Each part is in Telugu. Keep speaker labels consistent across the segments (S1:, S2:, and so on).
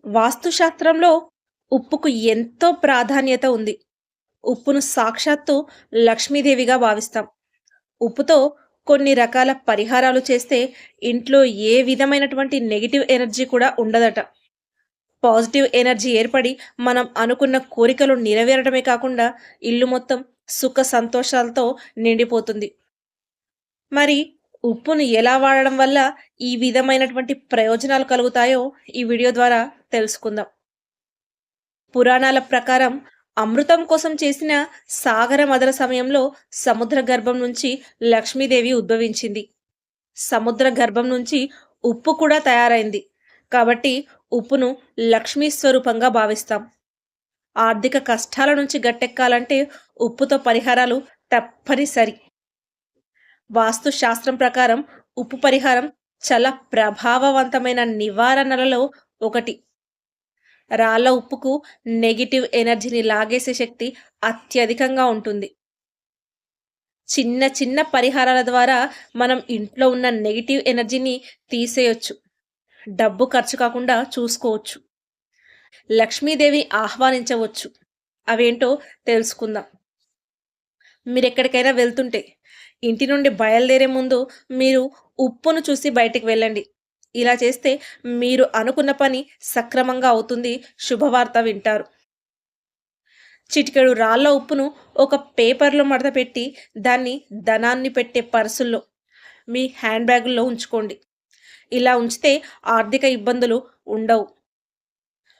S1: వాస్తుశాస్త్రంలో ఉప్పుకు ఎంతో ప్రాధాన్యత ఉంది. ఉప్పును సాక్షాత్తు లక్ష్మీదేవిగా భావిస్తాం. ఉప్పుతో కొన్ని రకాల పరిహారాలు చేస్తే ఇంట్లో ఏ విధమైనటువంటి నెగెటివ్ ఎనర్జీ కూడా ఉండదట. పాజిటివ్ ఎనర్జీ ఏర్పడి మనం అనుకున్న కోరికలు నెరవేరడమే కాకుండా ఇల్లు మొత్తం సుఖ సంతోషాలతో నిండిపోతుంది. మరి ఉప్పును ఎలా వాడడం వల్ల ఈ విధమైనటువంటి ప్రయోజనాలు కలుగుతాయో ఈ వీడియో ద్వారా తెలుసుకుందాం. పురాణాల ప్రకారం అమృతం కోసం చేసిన సాగర మదన సమయంలో సముద్ర గర్భం నుంచి లక్ష్మీదేవి ఉద్భవించింది. సముద్ర గర్భం నుంచి ఉప్పు కూడా తయారైంది. కాబట్టి ఉప్పును లక్ష్మీ స్వరూపంగా భావిస్తాం. ఆర్థిక కష్టాల నుంచి గట్టెక్కాలంటే ఉప్పుతో పరిహారాలు తప్పనిసరి. వాస్తు శాస్త్రం ప్రకారం ఉప్పు పరిహారం చాలా ప్రభావవంతమైన నివారణలలో ఒకటి. రాళ్ళ ఉప్పుకు నెగెటివ్ ఎనర్జీని లాగేసే శక్తి అత్యధికంగా ఉంటుంది. చిన్న చిన్న పరిహారాల ద్వారా మనం ఇంట్లో ఉన్న నెగెటివ్ ఎనర్జీని తీసేయొచ్చు. డబ్బు ఖర్చు కాకుండా చూసుకోవచ్చు. లక్ష్మీదేవిని ఆహ్వానించవచ్చు. అవేంటో తెలుసుకుందాం. మీరెక్కడికైనా వెళ్తుంటే ఇంటి నుండి బయలుదేరే ముందు మీరు ఉప్పును చూసి బయటికి వెళ్ళండి. ఇలా చేస్తే మీరు అనుకున్న పని సక్రమంగా అవుతుంది. శుభవార్త వింటారు. చిటికెడు రాళ్ళ ఉప్పును ఒక పేపర్‌లో మడతపెట్టి దాన్ని ధనాన్ని పెట్టే పర్సుల్లో, మీ హ్యాండ్ బ్యాగుల్లో ఉంచుకోండి. ఇలా ఉంచితే ఆర్థిక ఇబ్బందులు ఉండవు.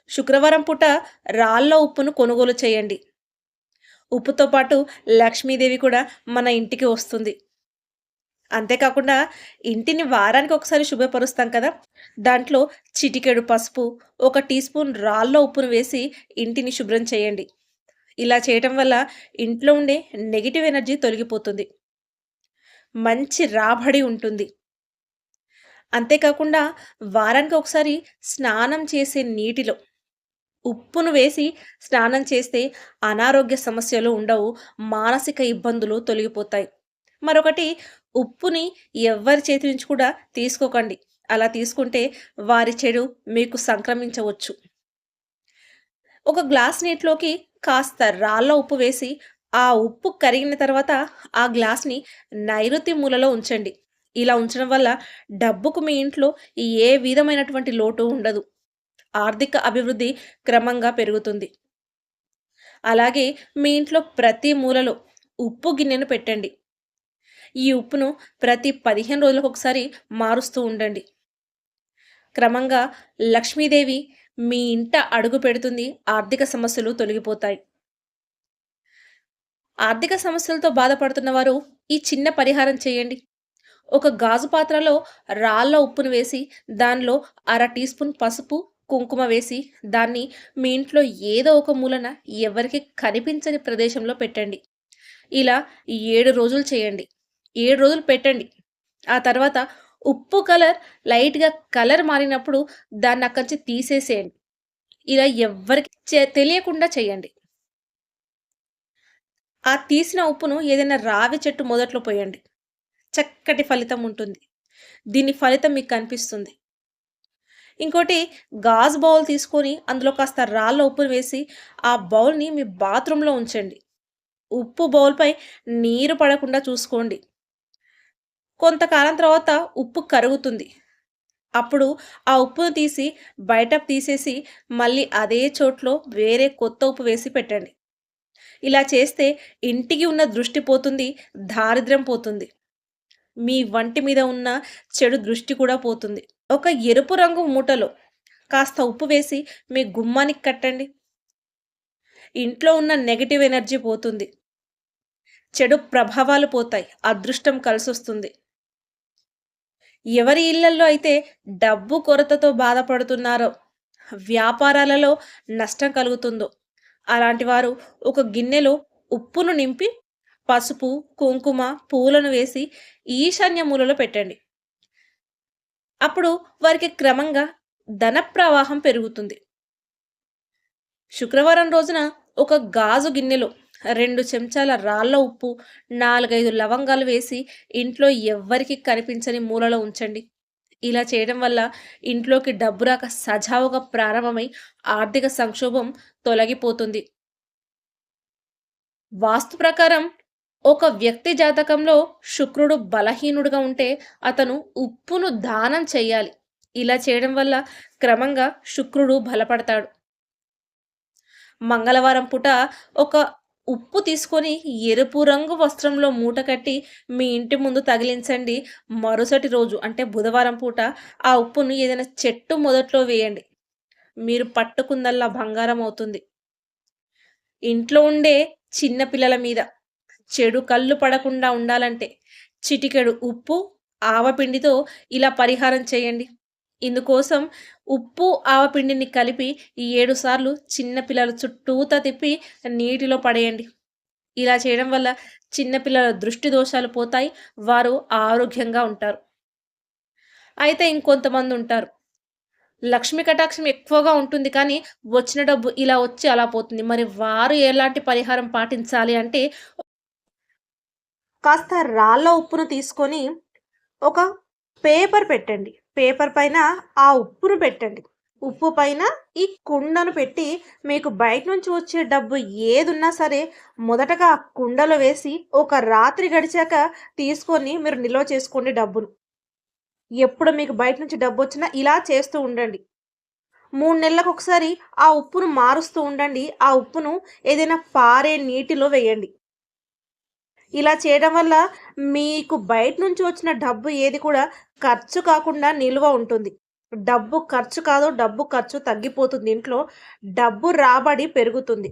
S1: శుక్రవారం పూట రాళ్ళ ఉప్పును కొనుగోలు చేయండి. ఉప్పుతో పాటు లక్ష్మీదేవి కూడా మన ఇంటికి వస్తుంది. అంతేకాకుండా ఇంటిని వారానికి ఒకసారి శుభ్రపరుస్తాం కదా! దాంట్లో చిటికెడు పసుపు, ఒక టీ స్పూన్ రాళ్ళ ఉప్పును వేసి ఇంటిని శుభ్రం చేయండి. ఇలా చేయటం వల్ల ఇంట్లో ఉండే నెగెటివ్ ఎనర్జీ తొలగిపోతుంది. మంచి రాబడి ఉంటుంది. అంతేకాకుండా వారానికి ఒకసారి స్నానం చేసే నీటిలో ఉప్పును వేసి స్నానం చేస్తే అనారోగ్య సమస్యలు ఉండవు. మానసిక ఇబ్బందులు తొలగిపోతాయి. మరొకటి, ఉప్పుని ఎవ్వరి చేతి నుంచి కూడా తీసుకోకండి. అలా తీసుకుంటే వారి చెడు మీకు సంక్రమించవచ్చు. ఒక గ్లాస్ నీటిలోకి కాస్త రాళ్ళ ఉప్పు వేసి, ఆ ఉప్పు కరిగిన తర్వాత ఆ గ్లాస్‌ని నైరుతి మూలలో ఉంచండి. ఇలా ఉంచడం వల్ల డబ్బుకు మీ ఇంట్లో ఏ విధమైనటువంటి లోటు ఉండదు. ఆర్థిక అభివృద్ధి క్రమంగా పెరుగుతుంది. అలాగే మీ ఇంట్లో ప్రతి మూలలో ఉప్పు గిన్నెను పెట్టండి. ఈ ఉప్పును ప్రతి 15 రోజులకొకసారి మారుస్తూ ఉండండి. క్రమంగా లక్ష్మీదేవి మీ ఇంట అడుగు పెడుతుంది. ఆర్థిక సమస్యలు తొలగిపోతాయి. ఆర్థిక సమస్యలతో బాధపడుతున్న వారు ఈ చిన్న పరిహారం చేయండి. ఒక గాజు పాత్రలో రాళ్ళ ఉప్పును వేసి, దానిలో అర టీ స్పూన్ పసుపు, కుంకుమ వేసి, దాన్ని మీ ఇంట్లో ఏదో ఒక మూలన ఎవరికీ కనిపించని ప్రదేశంలో పెట్టండి. ఇలా 7 రోజులు చేయండి. 7 రోజులు పెట్టండి. ఆ తర్వాత ఉప్పు కలర్ లైట్‌గా కలర్ మారినప్పుడు దాన్ని అక్కడి నుంచి తీసేసేయండి. ఇలా ఎవ్వరికీ తెలియకుండా చేయండి. ఆ తీసిన ఉప్పును ఏదైనా రావి చెట్టు మొదట్లో పోయండి. చక్కటి ఫలితం ఉంటుంది. దీని ఫలితం మీకు కనిపిస్తుంది. ఇంకోటి, గాజు బౌల్ తీసుకొని అందులో కాస్త రాళ్ళ ఉప్పును వేసి ఆ బౌల్‌ని మీ బాత్రూమ్‌లో ఉంచండి. ఉప్పు బౌల్‌పై నీరు పడకుండా చూసుకోండి. కొంతకాలం తర్వాత ఉప్పు కరుగుతుంది. అప్పుడు ఆ ఉప్పును తీసి బయటకు తీసేసి మళ్ళీ అదే చోట్లో వేరే కొత్త ఉప్పు వేసి పెట్టండి. ఇలా చేస్తే ఇంటికి ఉన్న దృష్టి పోతుంది. దారిద్ర్యం పోతుంది. మీ వంటి మీద ఉన్న చెడు దృష్టి కూడా పోతుంది. ఒక ఎరుపు రంగు మూటలో కాస్త ఉప్పు వేసి మీ గుమ్మానికి కట్టండి. ఇంట్లో ఉన్న నెగెటివ్ ఎనర్జీ పోతుంది. చెడు ప్రభావాలు పోతాయి. అదృష్టం కలిసొస్తుంది. ఎవరి ఇళ్లల్లో అయితే డబ్బు కొరతతో బాధపడుతున్నారో, వ్యాపారాలలో నష్టం కలుగుతుందో, అలాంటి వారు ఒక గిన్నెలో ఉప్పును నింపి పసుపు, కుంకుమ, పూలను వేసి ఈశాన్య మూలలో పెట్టండి. అప్పుడు వారికి క్రమంగా ధన ప్రవాహం పెరుగుతుంది. శుక్రవారం రోజున ఒక గాజు గిన్నెలో 2 చెంచాల రాళ్ళ ఉప్పు, 4, 5 లవంగాలు వేసి ఇంట్లో ఎవ్వరికీ కనిపించని మూలలో ఉంచండి. ఇలా చేయడం వల్ల ఇంట్లోకి డబ్బు రాక సజావుగా ప్రారంభమై ఆర్థిక సంక్షోభం తొలగిపోతుంది. వాస్తు ప్రకారం ఒక వ్యక్తి జాతకంలో శుక్రుడు బలహీనుడుగా ఉంటే అతను ఉప్పును దానం చేయాలి. ఇలా చేయడం వల్ల క్రమంగా శుక్రుడు బలపడతాడు. మంగళవారం పూట ఒక ఉప్పు తీసుకొని ఎరుపు రంగు వస్త్రంలో మూట కట్టి మీ ఇంటి ముందు తగిలించండి. మరుసటి రోజు అంటే బుధవారం పూట ఆ ఉప్పును ఏదైనా చెట్టు మొదట్లో వేయండి. మీరు పట్టుకుందల్లా బంగారం అవుతుంది. ఇంట్లో ఉండే చిన్న పిల్లల మీద చెడు కళ్ళు పడకుండా ఉండాలంటే చిటికెడు ఉప్పు, ఆవపిండితో ఇలా పరిహారం చేయండి. ఇందుకోసం ఉప్పు, ఆవపిండిని కలిపి 7 సార్లు చిన్న పిల్లల చుట్టూతా తిప్పి నీటిలో పడేయండి. ఇలా చేయడం వల్ల చిన్న పిల్లల దృష్టి దోషాలు పోతాయి. వారు ఆరోగ్యంగా ఉంటారు. అయితే ఇంకొంతమందుంటారు. లక్ష్మీ కటాక్షం ఎక్కువగా ఉంటుంది కానీ, వచ్చిన డబ్బు ఇలా వచ్చి అలా పోతుంది. మరి వారు ఎలాంటి పరిహారం పాటించాలి అంటే, కాస్త రాళ్ళ ఉప్పును తీసుకొని ఒక పేపర్ పెట్టండి. పేపర్ పైన ఆ ఉప్పును పెట్టండి. ఉప్పు పైన ఈ కుండను పెట్టి మీకు బయట నుంచి వచ్చే డబ్బు ఏదున్నా సరే మొదటగా ఆ కుండలో వేసి ఒక రాత్రి గడిచాక తీసుకొని మీరు నిల్వ చేసుకోండి డబ్బును. ఎప్పుడు మీకు బయట నుంచి డబ్బొచ్చినా ఇలా చేస్తూ ఉండండి. 3 నెలలకొకసారి ఆ ఉప్పును మారుస్తూ ఉండండి. ఆ ఉప్పును ఏదైనా పారే నీటిలో వేయండి. ఇలా చేయడం వల్ల మీకు బయట నుంచి వచ్చిన డబ్బు ఏది కూడా ఖర్చు కాకుండా నిల్వ ఉంటుంది. డబ్బు ఖర్చు కాదు, డబ్బు ఖర్చు తగ్గిపోతుంది ఇంట్లో. డబ్బు రాబడి పెరుగుతుంది.